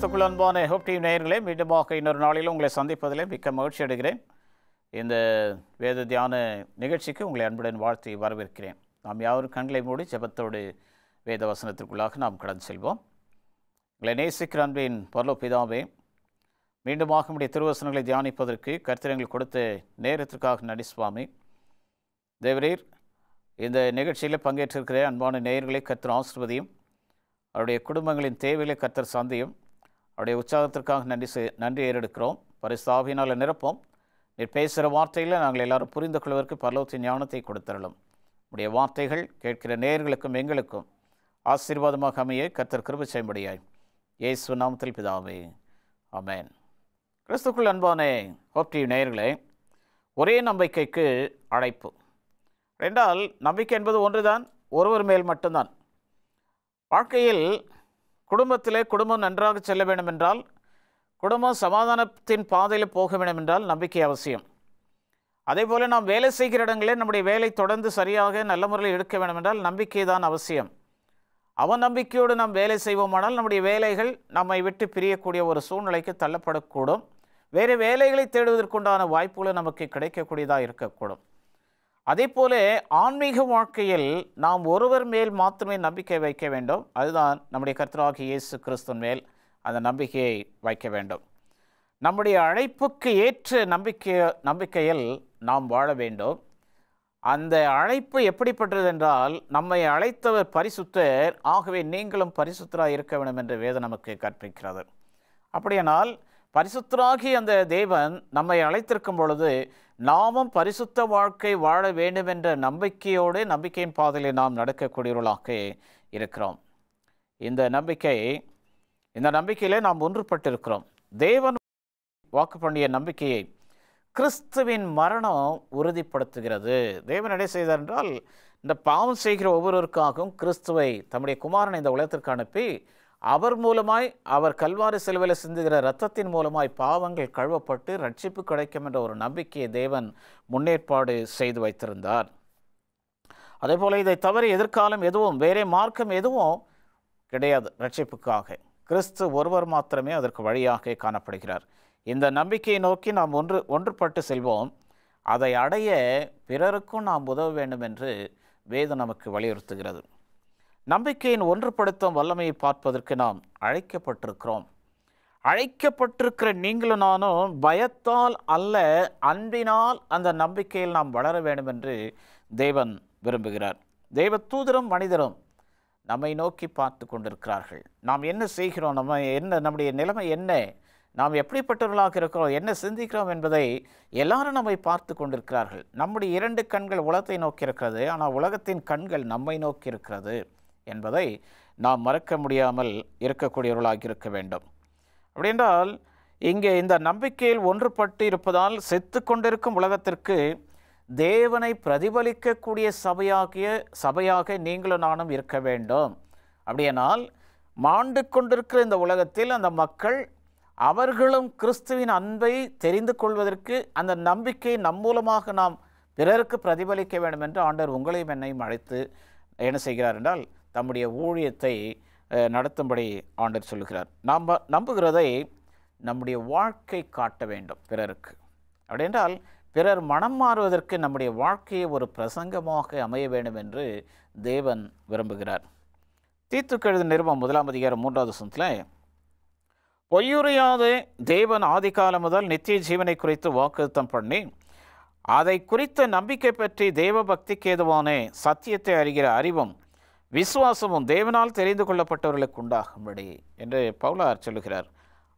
கிறிஸ்துக்குள் அன்பான hope TV நேயர்களே, மீண்டுமாக இன்னொரு நாளில் உங்களை சந்திப்பதிலே மிக்க மகிழ்ச்சி அடைகிறேன். இந்த வேத தியான நிகழ்ச்சிக்கு உங்களை அன்புடன் வாழ்த்தி வரவேற்கிறேன். நாம் யாவரும் கண்களை மூடி ஜெபத்தோடு வேத வசனத்திற்குள்ளாக நாம் கடந்து செல்வோம். உங்களை நேசிக்கிற அன்பின் பரலோக பிதாவே, மீண்டுமாக நம்முடைய திருவசனங்களை தியானிப்பதற்கு கர்த்தர் கொடுத்த நேரத்திற்காக நன்றி சுவாமி. தேவரீர், இந்த நிகழ்ச்சியில் பங்கேற்றிருக்கிற அன்பான நேயர்களை கர்த்தர் ஆசீர்வதியும். அவருடைய குடும்பங்களின் தேவைகளை கர்த்தர் சந்தியும். அவருடைய உற்சாகத்திற்காக நன்றி ஏறெடுக்கிறோம். பரிசுத்தாவியினால் நிரப்போம். நீர் பேசுகிற வார்த்தையில் நாங்கள் எல்லாரும் புரிந்து கொள்வதற்கு பரலோகத்தின் ஞானத்தை கொடுத்தரலும். உடைய வார்த்தைகள் கேட்கிற நேயர்களுக்கும் எங்களுக்கும் ஆசீர்வாதமாக அமைய கர்த்தர் கிருபை செய்யும்படியாய் இயேசு நாமத்தில் பிதாவே, ஆமென். கிறிஸ்துக்குள் அன்பான ஹோப் டிவி நேயர்களே, ஒரே நம்பிக்கைக்கு அழைப்பு என்றால், நம்பிக்கை என்பது ஒன்றுதான், ஒருவர் மேல் மட்டும்தான். வாழ்க்கையில் குடும்பம் நன்றாக செல்ல வேண்டும் என்றால், குடும்பம் சமாதானத்தின் பாதையில் போக வேண்டும் என்றால் நம்பிக்கை அவசியம். அதே போல் நாம் வேலை செய்கிற இடங்களில் நம்முடைய வேலை தொடர்ந்து சரியாக நல்ல முறையில் எடுக்க வேண்டும் என்றால் நம்பிக்கை தான் அவசியம். அவநம்பிக்கையோடு நாம் வேலை செய்வோமானால் நம்முடைய வேலைகள் நம்மை விட்டு பிரியக்கூடிய ஒரு சூழ்நிலைக்கு தள்ளப்படக்கூடும். வேறு வேலைகளை தேடுவதற்குண்டான வாய்ப்புகளும் நமக்கு கிடைக்கக்கூடியதாக இருக்கக்கூடும். அதே போல ஆன்மீக வாழ்க்கையில் நாம் ஒருவர் மேல் மாத்திரமே நம்பிக்கை வைக்க வேண்டும். அதுதான் நம்முடைய கர்த்தராகிய இயேசு கிறிஸ்துவின் மேல் அந்த நம்பிக்கையை வைக்க வேண்டும். நம்முடைய அழைப்புக்கு ஏற்ற நம்பிக்கையில் நாம் வாழ வேண்டும். அந்த அழைப்பு எப்படிப்பட்டது என்றால், நம்மை அழைத்தவர் பரிசுத்தர், ஆகவே நீங்களும் பரிசுத்தராக இருக்க வேண்டும் என்று வேதம் நமக்கு கற்பிக்கிறது. அப்படியானால் பரிசுத்தராகிய அந்த தேவன் நம்மை அழைத்திருக்கும் பொழுது நாமும் பரிசுத்த வாழ்க்கை வாழ வேண்டும் என்ற நம்பிக்கையின் பாதையில் நாம் நடக்கக்கூடியவர்களாக இருக்கிறோம். இந்த நம்பிக்கையிலே நாம் ஒன்றுபட்டிருக்கிறோம். தேவன் வாக்கு பண்ணிய நம்பிக்கையை கிறிஸ்துவின் மரணம் உறுதிப்படுத்துகிறது. தேவன் என்ன செய்தார் என்றால், இந்த பாவம் செய்கிற ஒவ்வொருவருக்காகவும் கிறிஸ்துவை தம்முடைய குமாரனை இந்த உலகத்திற்கு அனுப்பி அவர் மூலமாய், அவர் கல்வாரி சிலுவையில் சிந்துகிற இரத்தத்தின் மூலமாய் பாவங்கள் கழுவப்பட்டு ரட்சிப்பு கிடைக்கும் என்ற ஒரு நம்பிக்கையை தேவன் முன்னேற்பாடு செய்து வைத்திருந்தார். அதே போல் இதை தவிர எதிர்காலம் எதுவும், வேறே மார்க்கம் எதுவும் கிடையாது. ரட்சிப்புக்காக கிறிஸ்து ஒருவர் மாத்திரமே அதற்கு வழியாக காணப்படுகிறார். இந்த நம்பிக்கையை நோக்கி நாம் ஒன்றுபட்டு செல்வோம். அதை அடைய பிறருக்கும் நாம் உதவ வேண்டும் என்று வேதம் நமக்கு வலியுறுத்துகிறது. நம்பிக்கையின் ஒன்றுபடுத்தும் வல்லமையை பார்ப்பதற்கு நாம் அழைக்கப்பட்டிருக்கிறோம். அழைக்கப்பட்டிருக்கிற நீங்களும் நானும் பயத்தால் அல்ல, அன்பினால் அந்த நம்பிக்கையில் நாம் வளர வேண்டும் என்று தேவன் விரும்புகிறார். தேவ தூதரும் மனிதரும் நம்மை நோக்கி பார்த்து கொண்டிருக்கிறார்கள். நாம் என்ன செய்கிறோம், நம்முடைய நிலைமை என்ன, நாம் எப்படிப்பட்டவர்களாக இருக்கிறோம், என்ன சிந்திக்கிறோம் என்பதை எல்லாரும் நம்மை பார்த்து கொண்டிருக்கிறார்கள். நம்முடைய 2 கண்கள் உலகத்தை நோக்கி இருக்கிறது, ஆனால் உலகத்தின் கண்கள் நம்மை நோக்கி இருக்கிறது என்பதை நாம் மறக்க முடியாமல் இருக்கக்கூடியவர்களாக இருக்க வேண்டும். அப்படி என்றால், இங்கே இந்த நம்பிக்கையில் ஒன்றுபட்டு இருப்பதால் செத்து கொண்டிருக்கும் உலகத்திற்கு தேவனை பிரதிபலிக்கக்கூடிய சபையாக நீங்களும் நானும் இருக்க வேண்டும். அப்படியானால் மாண்டு கொண்டிருக்கிற இந்த உலகத்தில் அந்த மக்கள் அவர்களும் கிறிஸ்துவின் அன்பை தெரிந்து கொள்வதற்கு அந்த நம்பிக்கை மூலமாக நாம் பிறருக்கு பிரதிபலிக்க வேண்டும் என்று ஆண்டவர் உங்களையும் என்னையும் அழைத்து என்ன செய்கிறார் என்றால், தம்முடைய ஊழியத்தை நடத்தும்படி ஆண்டவர் சொல்லுகிறார். நாம் நம்புகிறதை நம்முடைய வாழ்க்கை காட்ட வேண்டும் பிறருக்கு. அப்படி என்றால் பிறர் மனம் மாறுவதற்கு நம்முடைய வாழ்க்கையை ஒரு பிரசங்கமாக அமைய வேண்டும் என்று தேவன் விரும்புகிறார். தீத்துக்கு எழுதின நிருபம் 1 அதிகாரம் 3வது வசனத்தில், பொய்யுரையாத தேவன் ஆதிகாலம் முதல் நித்திய ஜீவனை குறித்து வாக்குத்தத்தம் பண்ணி அதை குறித்த நம்பிக்கை பற்றி தேவ பக்திக்கு ஏதுவான சத்தியத்தை அறிகிற அறிவும் விசுவாசமும் தேவனால் தெரிந்து கொள்ளப்பட்டவர்களுக்கு உண்டாகும்படி என்று பவுலார் சொல்லுகிறார்.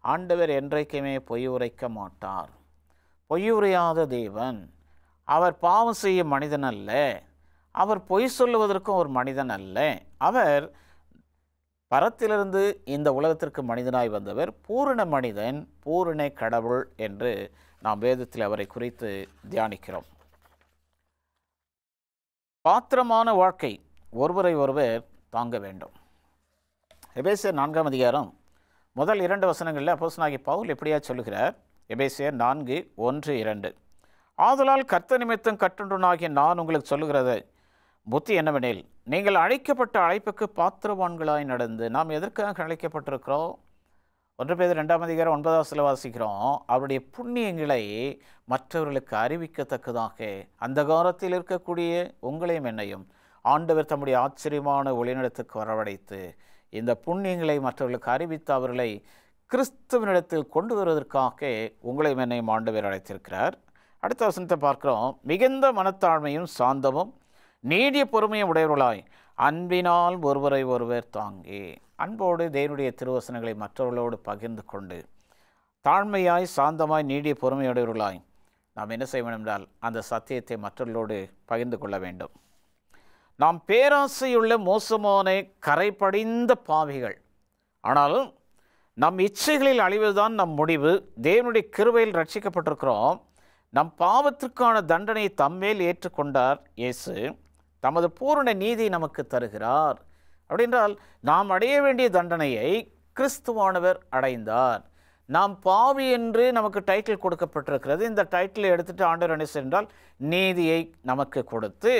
ஆண்டவர் என்றைக்குமே பொய் உரைக்க மாட்டார். பொய்யுரையாத தேவன், அவர் பாவம் செய்யும் மனிதன் அல்ல, அவர் பொய் சொல்லுவதற்கும் ஒரு மனிதன் அல்ல. அவர் பரத்திலிருந்து இந்த உலகத்திற்கு மனிதனாய் வந்தவர், பூரண மனிதன், பூரண கடவுள் என்று நாம் வேதத்தில் அவரை குறித்து தியானிக்கிறோம். பாத்திரமான வாழ்க்கை ஒருவரை ஒருவர் தாங்க வேண்டும். எபேசியர் 4 அதிகாரம் முதல் 2 வசனங்களில் அப்போஸ்தலனாகிய பவுல் எப்படியா சொல்லுகிறார்? எபேசியர் 4:1-2, ஆதலால் கர்த்தர் நிமித்தம் கட்டுண்டவனாகிய நான் உங்களுக்கு சொல்லுகிறது புத்தி என்னவெனில், நீங்கள் அழைக்கப்பட்ட அழைப்புக்கு பாத்திரவான்களாய் நடந்து, நாம் எதற்காக அழைக்கப்பட்டிருக்கிறோம்? 1 பேதுரு 2 வாசிக்கிறோம், அவருடைய புண்ணியங்களை மற்றவர்களுக்கு அறிவிக்கத்தக்கதாக அந்த காலத்தில் இருக்கக்கூடிய உங்களையும் என்னையும் ஆண்டவர் தம்முடைய ஆச்சரியமான ஒளிநடத்துக்கு வரவழைத்து இந்த புண்ணியங்களை மற்றவர்களுக்கு அறிவித்து அவர்களை கிறிஸ்துவனிடத்தில் கொண்டு வருவதற்காக உங்களையும் என்னையும் ஆண்டவர் அழைத்திருக்கிறார். அடுத்த வசனத்தை பார்க்கிறோம், மிகுந்த மனத்தாழ்மையும் சாந்தமும் நீடிய பொறுமையும் உடையவர்களாய் அன்பினால் ஒருவரை ஒருவர் தாங்கி. அன்போடு தேவனுடைய திருவசனங்களை மற்றவர்களோடு பகிர்ந்து கொண்டு தாழ்மையாய் சாந்தமாய் நீடிய பொறுமையுடையவர்களாய் நாம் என்ன செய்ய வேண்டும் என்றால் அந்த சத்தியத்தை மற்றவர்களோடு பகிர்ந்து கொள்ள வேண்டும். நாம் பேராசையுள்ள மோசமான கரைபடிந்த பாவிகள், ஆனாலும் நம் இச்சைகளில் அழிவதுதான் நம் முடிவு. தேவனுடைய கிருபையில் ரட்சிக்கப்பட்டிருக்கிறோம். நம் பாவத்திற்கான தண்டனையை தம்மேல் ஏற்றுக்கொண்டார் இயேசு. தமது பூரண நீதி நமக்கு தருகிறார். அப்படின்றால் நாம் அடைய வேண்டிய தண்டனையை கிறிஸ்துவானவர் அடைந்தார். நாம் பாவி என்று நமக்கு டைட்டில் கொடுக்கப்பட்டிருக்கிறது. இந்த டைட்டிலை எடுத்துட்டு ஆண்டவர் என்ன செய்தால் நீதியை நமக்கு கொடுத்து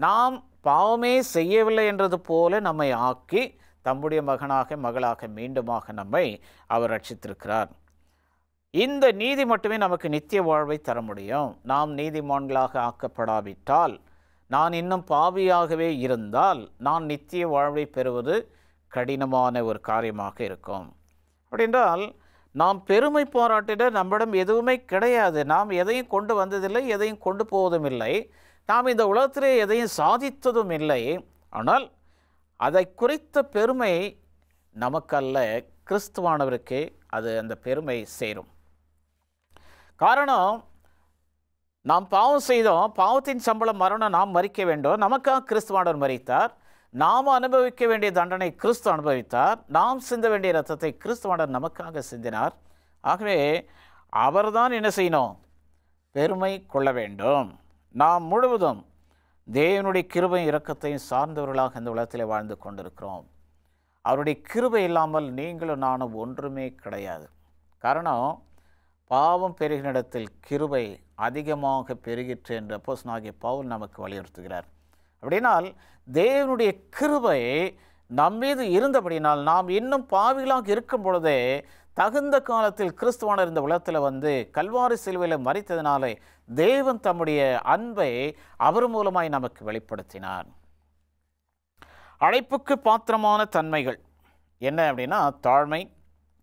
நாம் பாவமே செய்யவில்லை என்றது போல நம்மை ஆக்கி தம்முடைய மகனாக மகளாக மீண்டுமாக நம்மை அவர் ரட்சித்திருக்கிறார். இந்த நீதி மட்டுமே நமக்கு நித்திய வாழ்வை தர முடியும். நாம் நீதிமான்களாக ஆக்கப்படாவிட்டால், நான் இன்னும் பாவியாகவே இருந்தால் நான் நித்திய வாழ்வை பெறுவது கடினமான ஒரு காரியமாக இருக்கும். அப்படின்றால் நாம் பெருமை பாராட்டிட நம்மிடம் எதுவுமே கிடையாது. நாம் எதையும் கொண்டு வந்ததில்லை, எதையும் கொண்டு போவதும் இல்லை. நாம் இந்த உலகத்திலே எதையும் சாதித்ததும் இல்லை. ஆனால் அதை குறித்த பெருமை நமக்கல்ல, கிறிஸ்துவானவருக்கே அது அந்த பெருமை சேரும். காரணம், நாம் பாவம் செய்தோம், பாவத்தின் சம்பளம் மரணம், நாம் மரிக்க வேண்டும். நமக்காக கிறிஸ்துவானவர் மரித்தார். நாம் அனுபவிக்க வேண்டிய தண்டனை கிறிஸ்து அனுபவித்தார். நாம் சிந்த வேண்டிய இரத்தத்தை கிறிஸ்துவானவர் நமக்காக சிந்தினார். ஆகவே அவர்தான் என்ன செய்யணும்? பெருமை கொள்ள வேண்டும். நாம் முழுவதும் தேவனுடைய கிருபை இரக்கத்தையும் சார்ந்தவர்களாக இந்த உலகத்தில் வாழ்ந்து கொண்டிருக்கிறோம். அவருடைய கிருபை இல்லாமல் நீங்களும் நானும் ஒன்றுமே கிடையாது. காரணம், பாவம் பெருகின இடத்தில் கிருபை அதிகமாக பெருகிற்று என்று அப்போஸ்தலனாகிய பவுல் நமக்கு வலியுறுத்துகிறார். அப்படினால் தேவனுடைய கிருபை நம்மீது இருந்தபடினால் நாம் இன்னும் பாவிகளாக இருக்கும் பொழுதே தகுந்த காலத்தில் கிறிஸ்துவானவர் இந்த உலகத்தில் வந்து கல்வாரி சிலுவையில் மரித்ததினாலே தேவன் தம்முடைய அன்பை அவர் மூலமாய் நமக்கு வெளிப்படுத்தினார். அழைப்புக்கு பாத்திரமான தன்மைகள் என்ன அப்படின்னா, தாழ்மை,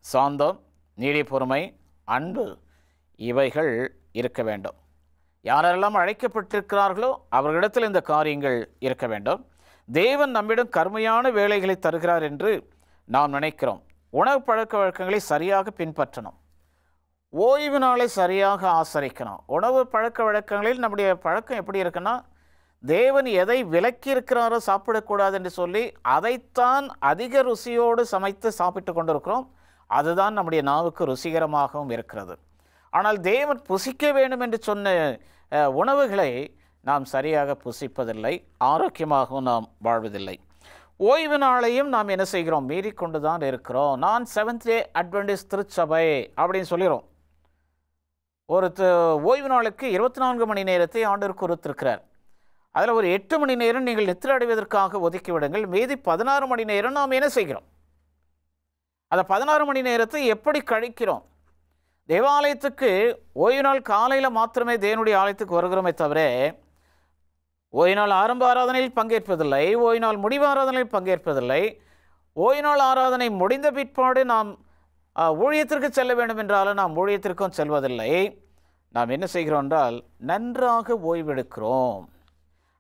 சாந்தம், நீடிய பொறுமை, அன்பு, இவைகள் இருக்க வேண்டும். யாரெல்லாம் அழைக்கப்பட்டிருக்கிறார்களோ அவர்களிடத்தில் இந்த காரியங்கள் இருக்க வேண்டும். தேவன் நம்மிடம் கருமையான வேலைகளை தருகிறார் என்று நாம் நினைக்கிறோம். உணவு பழக்க வழக்கங்களை சரியாக பின்பற்றணும். ஓய்வு நாளை சரியாக ஆசரிக்கணும். உணவு பழக்க வழக்கங்களில் நம்முடைய பழக்கம் எப்படி இருக்குன்னா, தேவன் எதை விலக்கி இருக்கிறாரோ சாப்பிடக்கூடாது என்று சொல்லி அதைத்தான் அதிக ருசியோடு சமைத்து சாப்பிட்டு கொண்டிருக்கிறோம். அதுதான் நம்முடைய நாவுக்கு ருசிகரமாகவும் இருக்கிறது. ஆனால் தேவன் புசிக்க வேண்டும் என்று சொன்ன உணவுகளை நாம் சரியாக புசிப்பதில்லை, ஆரோக்கியமாகவும் நாம் வாழ்வதில்லை. ஓய்வு நாளையும் நாம் என்ன செய்கிறோம்? மீறிக்கொண்டு தான் இருக்கிறோம். நான் செவன்த் டே அட்வென்டிஸ்ட் திருச்சபை அப்படின்னு சொல்லிடுறோம். ஒரு ஓய்வு நாளுக்கு 24 மணி நேரத்தை ஆண்டவர் கொடுத்திருக்கிறார். அதில் ஒரு 8 மணி நேரம் நீங்கள் நித்திரை அடைவதற்காக ஒதுக்கிவிடுங்கள். மீதி 16 மணி நேரம் நாம் என்ன செய்கிறோம்? அந்த 16 மணி நேரத்தை எப்படி கழிக்கிறோம்? தேவாலயத்துக்கு ஓய்வு நாள் காலையில் மாத்திரமே தேவனுடைய ஆலயத்துக்கு வருகிறோமே தவிர ஓய்வு நாள் ஆரம்ப ஆராதனையில் பங்கேற்பதில்லை, ஓய்வு நாள் முடிவு ஆராதனையில் பங்கேற்பதில்லை. ஓய்வு நாள் ஆராதனை முடிந்த பிற்பாடு நாம் ஊழியத்திற்கு செல்ல வேண்டும் என்றாலும் நாம் ஊழியத்திற்கும் செல்வதில்லை. நாம் என்ன செய்கிறோம் என்றால் நன்றாக ஓய்வெடுக்கிறோம்.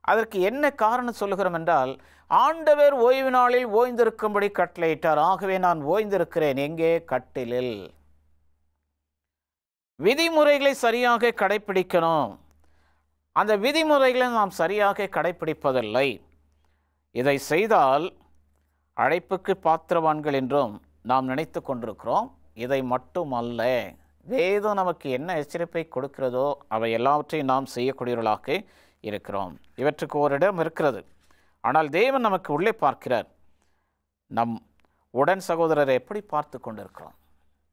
அதற்கு என்ன காரணம் சொல்லுகிறோம் என்றால், ஆண்டவர் ஓய்வு நாளில் ஓய்ந்திருக்கும்படி கட்டளையிட்டார். ஆகவே நான் ஓய்ந்திருக்கிறேன். எங்கே? கட்டிலில். விதிமுறைகளை சரியாக கடைப்பிடிக்கணும். அந்த விதிமுறைகளை நாம் சரியாக கடைப்பிடிப்பதில்லை. இதை செய்தால் அழைப்புக்கு பாத்திரவான்கள் என்றும் நாம் நினைத்து கொண்டிருக்கிறோம். இதை மட்டுமல்ல, வேதம் நமக்கு என்ன எச்சரிப்பை கொடுக்கிறதோ அவை எல்லாவற்றையும் நாம் செய்யக்கூடியவர்களாக இருக்கிறோம். இவற்றுக்கு ஓரிடம் இருக்கிறது. ஆனால் தேவன் நமக்கு உள்ளே பார்க்கிறார். நம் உடன் சகோதரரை எப்படி பார்த்து கொண்டிருக்கிறோம்?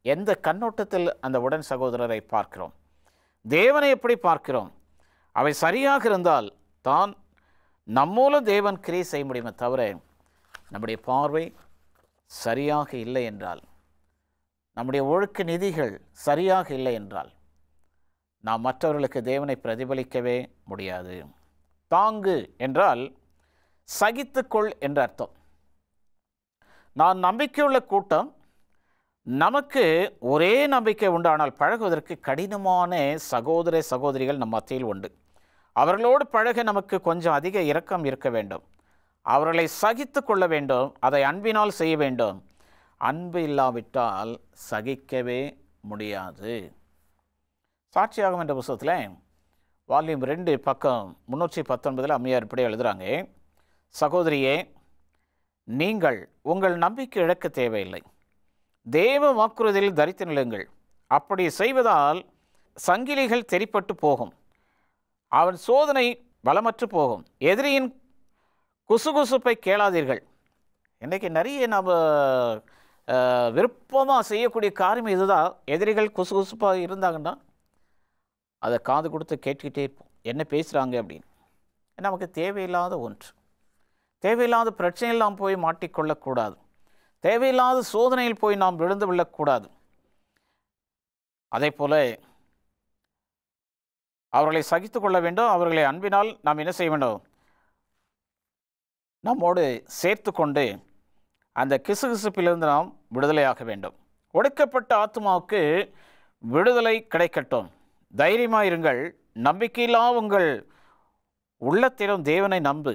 எந்த கண்ணோட்டத்தில் அந்த உடன் சகோதரரை பார்க்கிறோம்? தேவனை எப்படி பார்க்கிறோம்? அவை சரியாக இருந்தால் தான் நம்மூலம் தேவன் கிரியை செய்ய முடியுமே தவிர நம்முடைய பார்வை சரியாக இல்லை என்றால் நம்முடைய ஒழுக்க நிதிகள் சரியாக இல்லை என்றால் நாம் மற்றவர்களுக்கு தேவனை பிரதிபலிக்கவே முடியாது. தாங்கு என்றால் சகித்துக்கொள் என்ற அர்த்தம். நான் நம்பிக்கையுள்ள கூட்டம், நமக்கு ஒரே நம்பிக்கை உண்டு, ஆனால் பழகுவதற்கு கடினமான சகோதர சகோதரிகள் நம் மத்தியில் உண்டு. அவர்களோடு பழக நமக்கு கொஞ்சம் அதிக இரக்கம் இருக்க வேண்டும். அவர்களை சகித்து கொள்ள வேண்டும். அதை அன்பினால் செய்ய வேண்டும். அன்பு இல்லாவிட்டால் சகிக்கவே முடியாது. சாட்சியாகும் என்ற புத்தகத்தில் வால்யூம் 2 பக்கம் 319 அம்மையார் இப்படி எழுதுகிறாங்க, சகோதரியே, நீங்கள் உங்கள் நம்பிக்கை இழக்க தேவையில்லை. தேவ வாக்குறுதியில் தரித்து நில்லுங்கள். அப்படி செய்வதால் சங்கிலிகள் தெரிப்பட்டு போகும், அவன் சோதனை பலமற்று போகும். எதிரியின் குசுகுசுப்பை கேளாதீர்கள். இன்றைக்கி நிறைய நம்ம விருப்பமாக செய்யக்கூடிய காரியம் இதுதான். எதிரிகள் குசுகுசுப்பாக இருந்தாங்கன்னா அதை காது கொடுத்து கேட்டுக்கிட்டே இருப்போம், என்ன பேசுகிறாங்க அப்படின்னு. நமக்கு தேவையில்லாத ஒன்று. தேவையில்லாத பிரச்சனையில் நாம் போய் மாட்டிக்கொள்ளக்கூடாது. தேவையில்லாத சோதனையில் போய் நாம் விழுந்து விழக்கூடாது. அதே போல் அவர்களை சகித்து கொள்ள வேண்டும். அவர்களை அன்பினால் நாம் என்ன செய்ய வேண்டும்? நம்மோடு சேர்த்து கொண்டு அந்த கிசுகிசுப்பிலிருந்து நாம் விடுதலையாக வேண்டும். ஒடுக்கப்பட்ட ஆத்மாவுக்கு விடுதலை கிடைக்கட்டும். தைரியமாயிருங்கள். நம்பிக்கையில்லா உங்கள் உள்ளத்திலும் தேவனை நம்பு.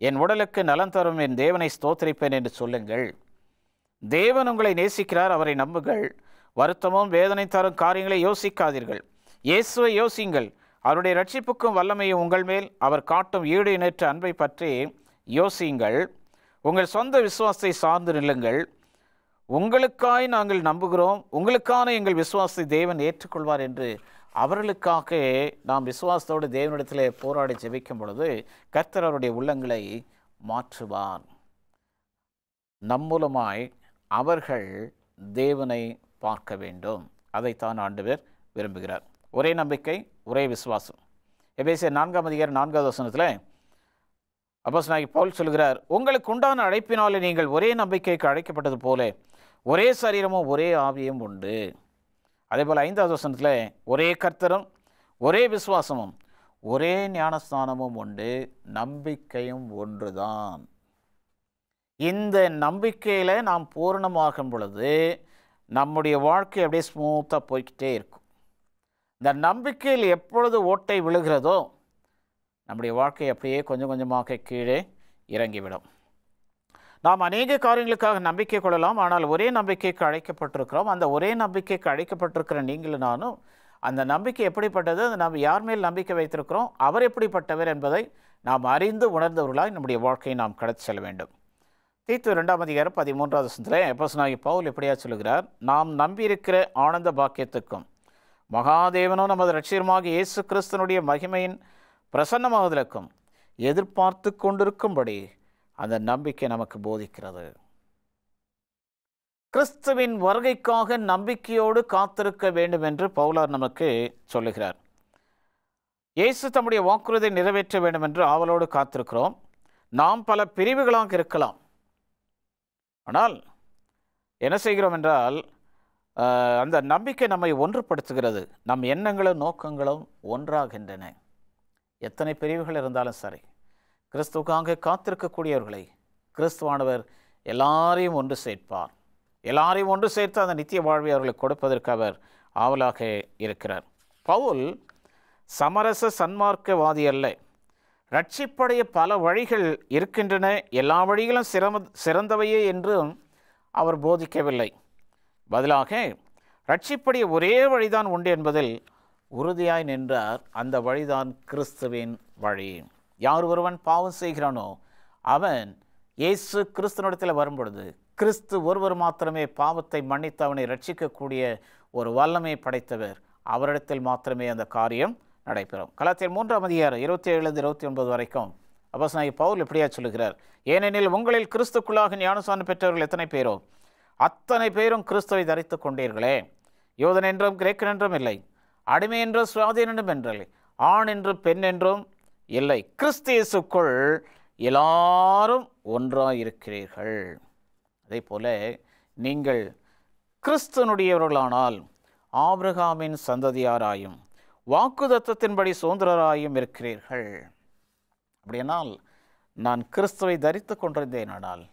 என் உடலுக்கு நலன் தரும் என் தேவனை ஸ்தோத்திரிப்பேன் என்று சொல்லுங்கள். தேவன் உங்களை நேசிக்கிறார், அவரை நம்புங்கள். வருத்தமும் வேதனை தரும் காரியங்களை யோசிக்காதீர்கள். இயேசுவை யோசிங்கள். அவருடைய ரட்சிப்புக்கும் வல்லமையும் உங்கள் மேல் அவர் காட்டும் ஈடு இணைற்ற அன்பை பற்றி யோசியுங்கள். உங்கள் சொந்த விசுவாசத்தை சார்ந்து நில்லுங்கள். உங்களுக்காய் நாங்கள் நம்புகிறோம், உங்களுக்கான எங்கள் விசுவாசத்தை தேவன் ஏற்றுக்கொள்வார் என்று அவர்களுக்காக நாம் விசுவாசத்தோடு தேவனிடத்தில் போராடி ஜெபிக்கும் பொழுது கர்த்தர் அவருடைய உள்ளங்களை மாற்றுவார். நம் மூலமாய் அவர்கள் தேவனை பார்க்க வேண்டும். அதைத்தான் ஆண்டவர் விரும்புகிறார். ஒரே நம்பிக்கை, ஒரே விசுவாசம். எபேசியர் 4:4 அப்போஸ்தலனாகிய பவுல் சொல்கிறார், உங்களுக்கு உண்டான அழைப்பினாலே நீங்கள் ஒரே நம்பிக்கைக்கு அழைக்கப்பட்டது போல ஒரே சரீரமும் ஒரே ஆவியும் உண்டு. அதே போல் 5 ஒரே கர்த்தரும் ஒரே விசுவாசமும் ஒரே ஞானஸ்தானமும் உண்டு, நம்பிக்கையும் ஒன்றுதான். இந்த நம்பிக்கையில் நாம் பூரணமாகும் பொழுது நம்முடைய வாழ்க்கை அப்படியே ஸ்மூத்தாக போய்கிட்டே இருக்கும். இந்த நம்பிக்கையில் எப்பொழுது ஓட்டை விழுகிறதோ நம்முடைய வாழ்க்கை அப்படியே கொஞ்சம் கொஞ்சமாக கீழே இறங்கிவிடும். நாம் அநேக காரியங்களுக்காக நம்பிக்கை கொள்ளலாம், ஆனால் ஒரே நம்பிக்கைக்கு அழைக்கப்பட்டிருக்கிறோம். அந்த ஒரே நம்பிக்கைக்கு அழைக்கப்பட்டிருக்கிற நீங்களும் நானும் அந்த நம்பிக்கை எப்படிப்பட்டது, நாம் யார் மேல் நம்பிக்கை வைத்திருக்கிறோம், அவர் எப்படிப்பட்டவர் என்பதை நாம் அறிந்து உணர்ந்தவர்களாய் நம்முடைய வாழ்க்கையை நாம் கடத்தி செல்ல வேண்டும். தீத்து 2:13 அப்போஸ்தலனாகிய பவுல் எப்படியா சொல்கிறார், நாம் நம்பியிருக்கிற ஆனந்த பாக்கியத்துக்கும் மகாதேவனும் நமது இரட்சகருமாக இயேசு கிறிஸ்துனுடைய மகிமையின் பிரசன்னமாவதற்கும் எதிர்பார்த்து கொண்டிருக்கும்படி அந்த நம்பிக்கை நமக்கு போதிக்கிறது. கிறிஸ்துவின் வருகைக்காக நம்பிக்கையோடு காத்திருக்க வேண்டும் என்று பவுலார் நமக்கு சொல்லுகிறார். இயேசு தம்முடைய வாக்குறுதியை நிறைவேற்ற வேண்டும் என்று ஆவலோடு காத்திருக்கிறோம். நாம் பல பிரிவுகளாக இருக்கலாம், ஆனால் என்ன செய்கிறோம் என்றால் அந்த நம்பிக்கை நம்மை ஒன்றுபடுத்துகிறது. நம் எண்ணங்களும் நோக்கங்களும் ஒன்றாகின்றன. எத்தனை பிரிவுகள் இருந்தாலும் சரி, கிறிஸ்துவுக்காக காத்திருக்கக்கூடியவர்களை கிறிஸ்துவானவர் எல்லாரையும் ஒன்று சேர்ப்பார். எல்லாரையும் ஒன்று சேர்த்து அந்த நித்திய வாழ்வை அவர்களுக்கு கொடுப்பதற்கு அவர் ஆவலாக இருக்கிறார். பவுல் சமரச சன்மார்க்கவாதி அல்ல. ரட்சிப்படைய பல வழிகள் இருக்கின்றன, எல்லா வழிகளும் சிறந்தவையே என்றும் அவர் போதிக்கவில்லை. பதிலாக ரட்சிப்படைய ஒரே வழிதான் உண்டு என்பதில் உறுதியாய் நின்றார். அந்த வழிதான் கிறிஸ்துவின் வழி. யார் ஒருவன் பாவம் செய்கிறானோ அவன் இயேசு கிறிஸ்துவினிடத்தில் வரும்பொழுது கிறிஸ்து ஒருவர் மாத்திரமே பாவத்தை மன்னித்து அவனை ரட்சிக்கக்கூடிய ஒரு வல்லமை படைத்தவர். அவரிடத்தில் மாத்திரமே அந்த காரியம் நடைபெறும். கலாத்தியர் 3:27-29 வரைக்கும் அப்போஸ்தலனாகிய பவுல் எப்படியா சொல்லுகிறார், ஏனெனில் உங்களில் கிறிஸ்துக்குள்ளாக ஞானஸ்நானம் பெற்றவர்கள் எத்தனை பேரோ அத்தனை பேரும் கிறிஸ்துவை தரித்து கொண்டீர்களே. யூதன் என்றும் கிரேக்கன் என்றும் இல்லை, அடிமை என்றும் சுவாதீனம் என்றில்லை, ஆண் என்றும் பெண் என்றும் இல்லை, கிறிஸ்து இயேசுக்குள் எல்லாரும் ஒன்றாயிருக்கிறீர்கள். அதே போல நீங்கள் கிறிஸ்துனுடையவர்களானால் ஆபிரகாமின் சந்ததியாராயும் வாக்குதத்தத்தின்படி சுதந்திரராயும் இருக்கிறீர்கள். அப்படியானால் நான் கிறிஸ்துவை தரித்து கொண்டிருந்தேனால்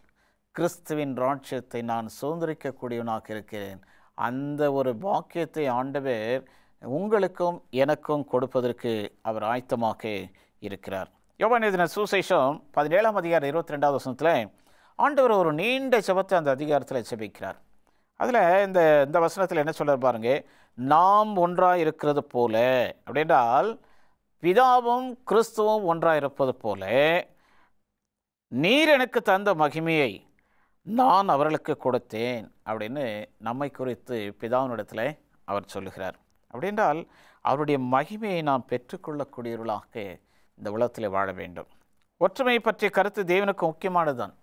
கிறிஸ்துவின் ராஜ்யத்தை நான் சுதந்திரிக்கக்கூடியவனாக இருக்கிறேன். அந்த ஒரு பாக்கியத்தை ஆண்டவர் உங்களுக்கும் எனக்கும் கொடுப்பதற்கு அவர் ஆயத்தமாக இருக்கிறார். யோவான் எழுதின சுவிசேஷம் 17ஆம் அதிகாரம் 22வது வசனத்தில் ஆண்டவர் ஒரு நீண்ட ஜெபத்தை அந்த அதிகாரத்தில் ஜெபிக்கிறார். அதில் இந்த வசனத்தில் என்ன சொல்றார் பாருங்க, நாம் ஒன்றாக இருக்கிறது போல, அப்படின்றால் பிதாவும் கிறிஸ்துவும் ஒன்றாக இருப்பது போல நீர் எனக்கு தந்த மகிமையை நான் அவர்களுக்கு கொடுத்தேன் அப்படின்னு நம்மை குறித்து பிதாவினிடத்தில் அவர் சொல்லுகிறார். அப்படின்றால் அவருடைய மகிமையை நாம் பெற்றுக்கொள்ளக்கூடியவர்களாக இந்த உலகத்தில் வாழ வேண்டும். ஒற்றுமையை பற்றிய கருத்து தேவனுக்கு முக்கியமானது தான்.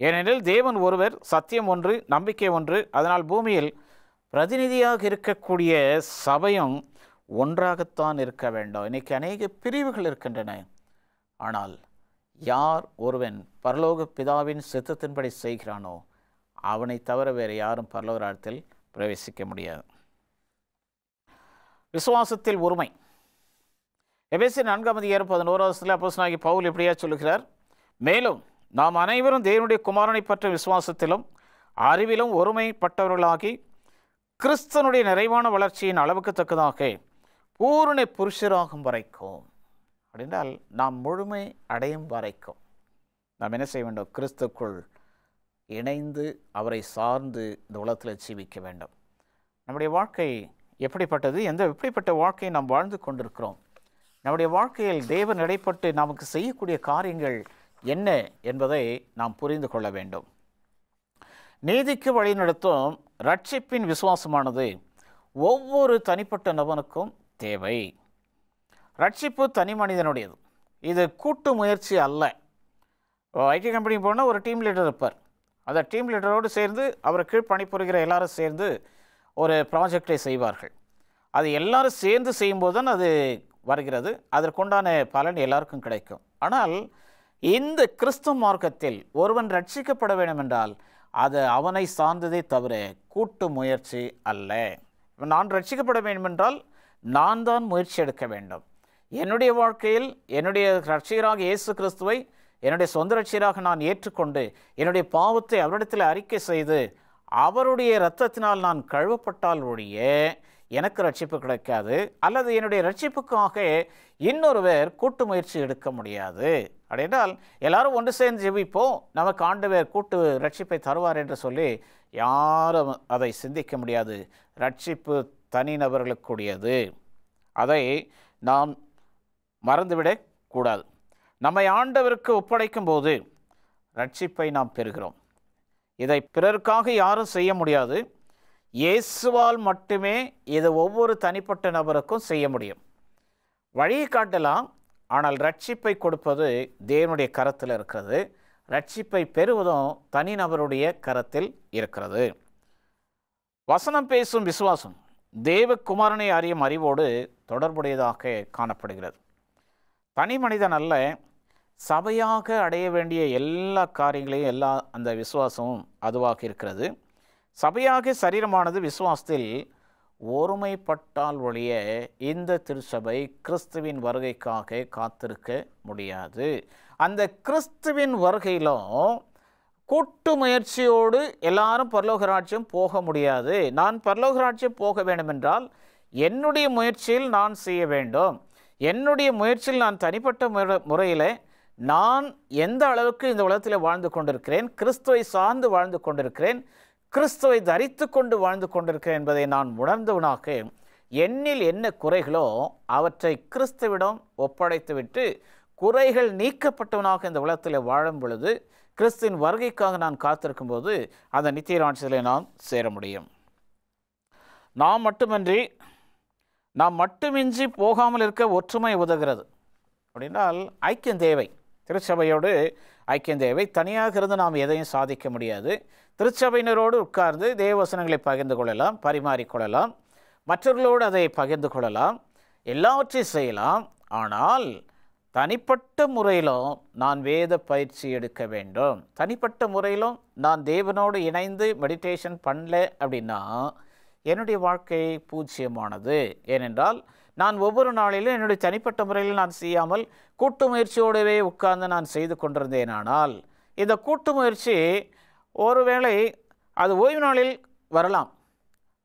ஏனெனில் தேவன் ஒருவர், சத்தியம் ஒன்று, நம்பிக்கை ஒன்று. அதனால் பூமியில் பிரதிநிதியாக இருக்கக்கூடிய சபையும் ஒன்றாகத்தான் இருக்க வேண்டும். இன்றைக்கி அநேக பிரிவுகள் இருக்கின்றன. ஆனால் யார் ஒருவன் பரலோக பிதாவின் சித்தத்தின்படி செய்கிறானோ அவனை தவிர வேறு யாரும் பரலோக ராஜ்யத்தில் பிரவேசிக்க முடியாது. விசுவாசத்தில் ஒருமை. எபேசியர் 4ஆம் அதிகாரம் 11வது வசனத்தில் அப்போஸ்தலனாகிய பவுல் இப்படியா சொல்லுகிறார், மேலும் நாம் அனைவரும் தேவனுடைய குமாரனை பற்றிய விசுவாசத்திலும் அறிவிலும் ஒருமைப்பட்டவர்களாகி கிறிஸ்தனுடைய நிறைவான வளர்ச்சியின் அளவுக்கு தக்கதாக பூரண புருஷராகும் வரைக்கும், அப்படின்றால் நாம் முழுமை அடையும் வரைக்கும் நாம் என்ன செய்ய வேண்டும்? கிறிஸ்துக்குள் இணைந்து அவரை சார்ந்து இந்த உலகத்தில் ஜீவிக்க வேண்டும். நம்முடைய வாழ்க்கை எப்படிப்பட்டது? எப்படிப்பட்ட வாழ்க்கையை நாம் வாழ்ந்து கொண்டிருக்கிறோம்? நம்முடைய வாழ்க்கையில் தேவன் இடைப்பட்டு நமக்கு செய்யக்கூடிய காரியங்கள் என்ன என்பதை நாம் புரிந்து கொள்ள வேண்டும். நீதிக்கு வழிநடத்தும் ரட்சிப்பின் விசுவாசமானது ஒவ்வொரு தனிப்பட்ட நபனுக்கும் தேவை. ரட்சிப்பு தனி மனிதனுடையது. இது கூட்டு முயற்சி அல்ல. ஐடி கம்பெனி போனால் ஒரு டீம் லீடர் இருப்பார். அந்த டீம் லீடரோடு சேர்ந்து அவரை கீழ் பணிபுரிகிற எல்லாரும் சேர்ந்து ஒரு ப்ராஜெக்டை செய்வார்கள். அது எல்லாரும் சேர்ந்து செய்யும்போது தான் அது வருகிறது. அதற்குண்டான பலன் எல்லாருக்கும் கிடைக்கும். ஆனால் இந்த கிறிஸ்துவ மார்க்கத்தில் ஒருவன் ரட்சிக்கப்பட வேண்டும் என்றால் அது அவனை சார்ந்ததே தவிர கூட்டு முயற்சி அல்ல. நான் ரட்சிக்கப்பட வேண்டும் என்றால் நான் தான் முயற்சி எடுக்க வேண்டும். என்னுடைய வாழ்க்கையில் என்னுடைய ரட்சிகராக இயேசு கிறிஸ்துவை என்னுடைய சொந்த ரட்சிகராக நான் ஏற்றுக்கொண்டு என்னுடைய பாவத்தை அவரிடத்தில் அறிக்கை செய்து அவருடைய இரத்தத்தினால் நான் கழுவப்பட்டால் ஒழிய எனக்கு ரட்சிப்பு கிடைக்காது. அல்லது என்னுடைய ரட்சிப்புக்காக இன்னொருவர் கூட்டு முயற்சி எடுக்க முடியாது. அப்படின்றால் எல்லாரும் ஒன்று சேர்ந்து ஜெபிப்போம், நமக்கு ஆண்டவர் கூட்டு ரட்சிப்பை தருவார் என்று சொல்லி யாரும் அதை சிந்திக்க முடியாது. ரட்சிப்பு தனிநபர்களுக்குரியது. அதை நாம் மறந்துவிடக் கூடாது. நம்மை ஆண்டவருக்கு ஒப்படைக்கும் போது ரட்சிப்பை நாம் பெறுகிறோம். இதை பிறருக்காக யாரும் செய்ய முடியாது. இயேசுவால் மட்டுமே இதை ஒவ்வொரு தனிப்பட்ட நபருக்கும் செய்ய முடியும். வழியை காட்டலாம், ஆனால் ரட்சிப்பை கொடுப்பது தேவனுடைய கரத்தில் இருக்கிறது. ரட்சிப்பை பெறுவதும் தனிநபருடைய கரத்தில் இருக்கிறது. வசனம் பேசும் விசுவாசம் தேவகுமாரனை அறியும் அறிவோடு தொடர்புடையதாக காணப்படுகிறது. தனி மனிதன் அல்ல, சபையாக அடைய வேண்டிய எல்லா காரியங்களையும் அந்த விசுவாசமும் அதுவாக இருக்கிறது. சபையாக சரீரமானது விசுவாசத்தில் ஒருமைப்பட்டால் ஒழிய இந்த திருச்சபை கிறிஸ்துவின் வருகைக்காக காத்திருக்க முடியாது. அந்த கிறிஸ்துவின் வருகையிலும் கூட்டு முயற்சியோடு எல்லாரும் பரலோக ராஜ்யம் போக முடியாது. நான் பரலோக ராஜ்யம் போக வேண்டும் என்றால் என்னுடைய முயற்சியில் நான் செய்ய வேண்டும். என்னுடைய முயற்சியில் நான் தனிப்பட்ட முறையில் நான் எந்த அளவுக்கு இந்த உலகத்தில் வாழ்ந்து கொண்டிருக்கிறேன், கிறிஸ்துவை சார்ந்து வாழ்ந்து கொண்டிருக்கிறேன், கிறிஸ்துவை தரித்து கொண்டு வாழ்ந்து கொண்டிருக்கிறேன் என்பதை நான் உணர்ந்தவனாக என்னில் என்ன குறைகளோ அவற்றை கிறிஸ்துவிடம் ஒப்படைத்துவிட்டு குறைகள் நீக்கப்பட்டவனாக இந்த உலகத்தில் வாழும் பொழுது கிறிஸ்துவின் வருகைக்காக நான் காத்திருக்கும் போது அந்த நித்திய ராஜ்யத்தில் நாம் சேர முடியும். நாம் மட்டுமின்றி போகாமல் இருக்க ஒற்றுமை உதவுகிறது. அப்படின்றால் ஐக்கியம் தேவை. திருச்சபையோடு ஐக்கியம் தேவை. தனியாக இருந்து நாம் எதையும் சாதிக்க முடியாது. திருச்சபையினரோடு உட்கார்ந்து தேவவசனங்களை பகிர்ந்து கொள்ளலாம், பரிமாறிக்கொள்ளலாம், மற்றவர்களோடு அதை பகிர்ந்து கொள்ளலாம், எல்லாவற்றையும் செய்யலாம். ஆனால் தனிப்பட்ட முறையிலும் நான் வேத பயிற்சி எடுக்க வேண்டும். தனிப்பட்ட முறையிலும் நான் தேவனோடு இணைந்து மெடிடேஷன் பண்ணல அப்படின்னா என்னுடைய வாழ்க்கை பூஜ்ஜியமானது. ஏனென்றால் நான் ஒவ்வொரு நாளிலும் என்னுடைய தனிப்பட்ட முறையில் நான் செய்யாமல் கூட்டு முயற்சியோடவே உட்கார்ந்து நான் செய்து கொண்டிருந்தேனானால் இந்த கூட்டு முயற்சி ஒருவேளை அது ஓய்வு நாளில் வரலாம்,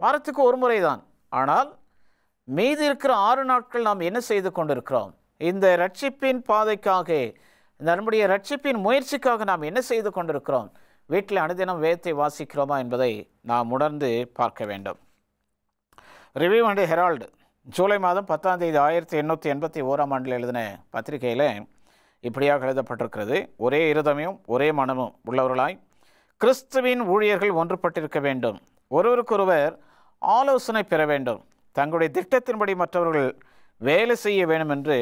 வாரத்துக்கு ஒரு முறை தான். ஆனால் மீதி இருக்கிற 6 நாட்கள் நாம் என்ன செய்து கொண்டிருக்கிறோம்? இந்த ரட்சிப்பின் பாதைக்காக, நம்முடைய ரட்சிப்பின் முயற்சிக்காக நாம் என்ன செய்து கொண்டிருக்கிறோம்? வீட்டில் அனுதினம் வேதத்தை வாசிக்கிறோமா என்பதை நாம் உணர்ந்து பார்க்க வேண்டும். ரிவ்யூ அண்ட் ஹெரால்டு ஜூலை மாதம் 10ஆம் தேதி 1881ஆம் ஆண்டில் எழுதின பத்திரிகையில் இப்படியாக எழுதப்பட்டிருக்கிறது. ஒரே இருதயமும் ஒரே மனமும் உள்ளவர்களாய் கிறிஸ்துவின் ஊழியர்கள் ஒன்றுபட்டிருக்க வேண்டும். ஒருவருக்கொருவர் ஆலோசனை பெற வேண்டும். தங்களுடைய திட்டத்தின்படி மற்றவர்கள் வேலை செய்ய வேண்டும் என்று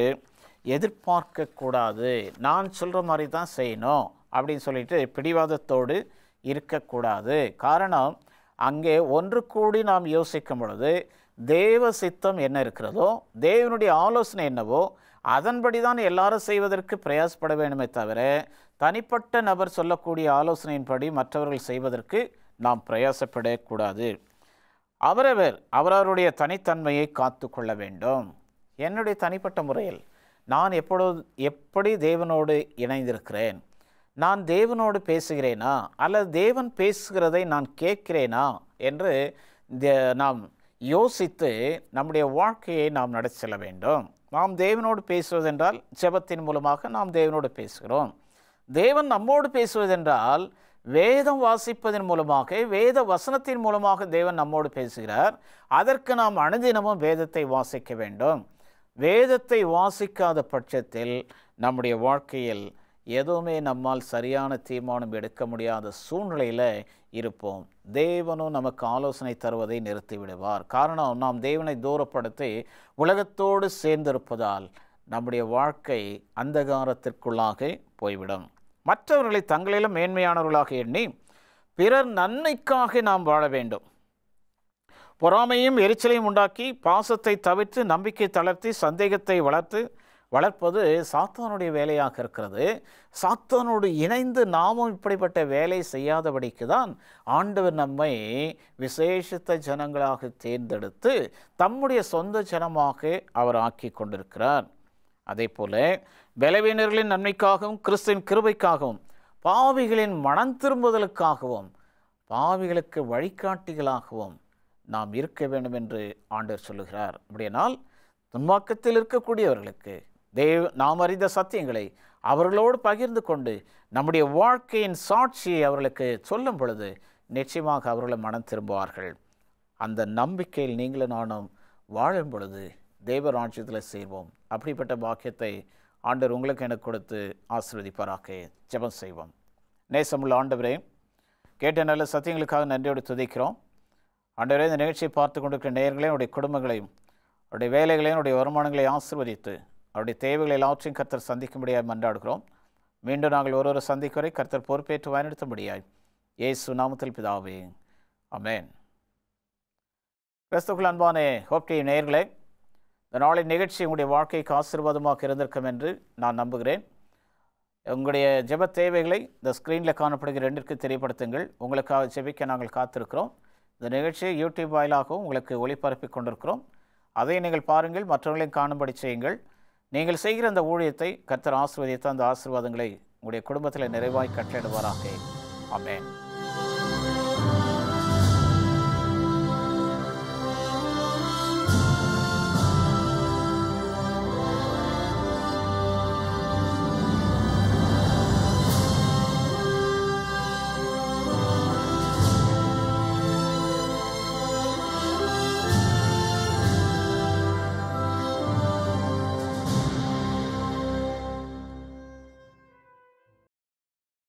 எதிர்பார்க்கக்கூடாது. நான் சொல்கிற மாதிரி தான் செய்யணும் அப்படின்னு சொல்லிட்டு பிடிவாதத்தோடு இருக்கக்கூடாது. காரணம், அங்கே ஒன்று கூடி நாம் யோசிக்கும் பொழுது தேவ சித்தம் என்ன இருக்கிறதோ, தேவனுடைய ஆலோசனை என்னவோ அதன்படி தான் எல்லாரும் செய்வதற்கு பிரயாசப்பட வேண்டுமே தவிர தனிப்பட்ட நபர் சொல்லக்கூடிய ஆலோசனையின்படி மற்றவர்கள் செய்வதற்கு நாம் பிரயாசப்படக்கூடாது. அவரவருடைய தனித்தன்மையை காத்து கொள்ள வேண்டும். என்னுடைய தனிப்பட்ட முறையில் நான் எப்படி தேவனோடு இணைந்திருக்கிறேன்? நான் தேவனோடு பேசுகிறேனா அல்லது தேவன் பேசுகிறதை நான் கேட்கிறேனா என்று நாம் யோசித்து நம்முடைய வாழ்க்கையை நாம் நடத்தி செல்ல வேண்டும். நாம் தேவனோடு பேசுவதென்றால் ஜெபத்தின் மூலமாக நாம் தேவனோடு பேசுகிறோம். தேவன் நம்மோடு பேசுவதென்றால் வேதம் வாசிப்பதன் மூலமாக, வேத வசனத்தின் மூலமாக தேவன் நம்மோடு பேசுகிறார். அதற்கு நாம் அனுதினமும் வேதத்தை வாசிக்க வேண்டும். வேதத்தை வாசிக்காத பட்சத்தில் நம்முடைய வாழ்க்கையில் எதுவுமே நம்மால் சரியான தீர்மானம் எடுக்க முடியாத சூழ்நிலையில் இருப்போம். தேவனும் நமக்கு ஆலோசனை தருவதை நிறுத்திவிடுவார். காரணம், நாம் தேவனை தூரப்படுத்தி உலகத்தோடு சேர்ந்திருப்பதால் நம்முடைய வாழ்க்கை அந்தகாரத்திற்குள்ளாக போய்விடும். மற்றவர்களை தங்களிலும் மேன்மையானவர்களாக எண்ணி பிறர் நன்மைக்காக நாம் வாழ வேண்டும். பொறாமையும் எரிச்சலையும் உண்டாக்கி பாசத்தை தவிர்த்து நம்பிக்கை தளர்த்தி சந்தேகத்தை வளர்ப்பது சாத்தானுடைய வேலையாக இருக்கிறது. சாத்தானோடு இணைந்து நாமும் இப்படிப்பட்ட வேலை செய்யாதபடிக்கு தான் ஆண்டவர் நம்மை விசேஷித்த ஜனங்களாக தேர்ந்தெடுத்து தம்முடைய சொந்த ஜனமாக அவர் ஆக்கி கொண்டிருக்கிறார். அதே போல பலவீனர்களின் நன்மைக்காகவும் கிறிஸ்துவின் கிருபைக்காகவும் பாவிகளின் மனம் திரும்புதலுக்காகவும் பாவிகளுக்கு வழிகாட்டிகளாகவும் நாம் இருக்க வேண்டும் என்று ஆண்டவர் சொல்லுகிறார். அப்படியானால் துன்மார்க்கத்தில் இருக்கக்கூடியவர்களுக்கு நாம் அறிந்த சத்தியங்களை அவர்களோடு பகிர்ந்து கொண்டு நம்முடைய வாழ்க்கையின் சாட்சியை அவர்களுக்கு சொல்லும் பொழுது நிச்சயமாக அவர்கள் மனம் திரும்புவார்கள். அந்த நம்பிக்கையில் நீங்களும் நானும் வாழும் பொழுது தேவ ராஜ்யத்தில் செய்வோம். அப்படிப்பட்ட பாக்கியத்தை ஆண்டவர் உங்களுக்கு எனக்கு கொடுத்து ஆசீர்வதிப்பாராக. ஜெபம் செய்வோம். நேசமுள்ள ஆண்டவரே, கேட்ட நல்ல சத்தியங்களுக்காக நன்றியோடு துதிக்கிறோம். ஆண்டவரே, இந்த நிகழ்ச்சியை பார்த்து கொண்டிருக்கிற நேயர்களையும் அவருடைய குடும்பங்களையும் அவருடைய வேலைகளையும் அவருடைய வருமானங்களை ஆசீர்வதித்து அவருடைய தேவைகளை எல்லாவற்றையும் கர்த்தர் சந்திக்கும்படியாய் மன்றாடுகிறோம். மீண்டும் நாங்கள் ஒரு சந்திக்கு வரை கர்த்தர் பொறுப்பேற்று வழிநடத்தும்படியாய் இயேசு நாமத்தில் பிதாவே, ஆமென். கிறிஸ்துவுக்குள் அன்பான ஹோப் டிவி நேயர்களே, இந்த நாளின் நிகழ்ச்சி உங்களுடைய வாழ்க்கைக்கு ஆசீர்வாதமாக இருந்திருக்கும் என்று நான் நம்புகிறேன். உங்களுடைய ஜெப தேவைகளை இந்த ஸ்க்ரீனில் காணப்படுகிற 2ற்கு தெரியப்படுத்துங்கள். உங்களுக்காக ஜெபிக்க நாங்கள் காத்திருக்கிறோம். இந்த நிகழ்ச்சியை யூடியூப் வாயிலாகவும் உங்களுக்கு ஒளிபரப்பி கொண்டிருக்கிறோம். அதை நீங்கள் பாருங்கள், மற்றவர்களையும் காணும்படி செய்யுங்கள். நீங்கள் செய்கிற அந்த ஊழியத்தை கர்த்தர் ஆசீர்வதித்து அந்த ஆசீர்வாதங்களை உங்களுடைய குடும்பத்தில் நிறைவாய் கட்டளையிடுவாராக. ஆமென்.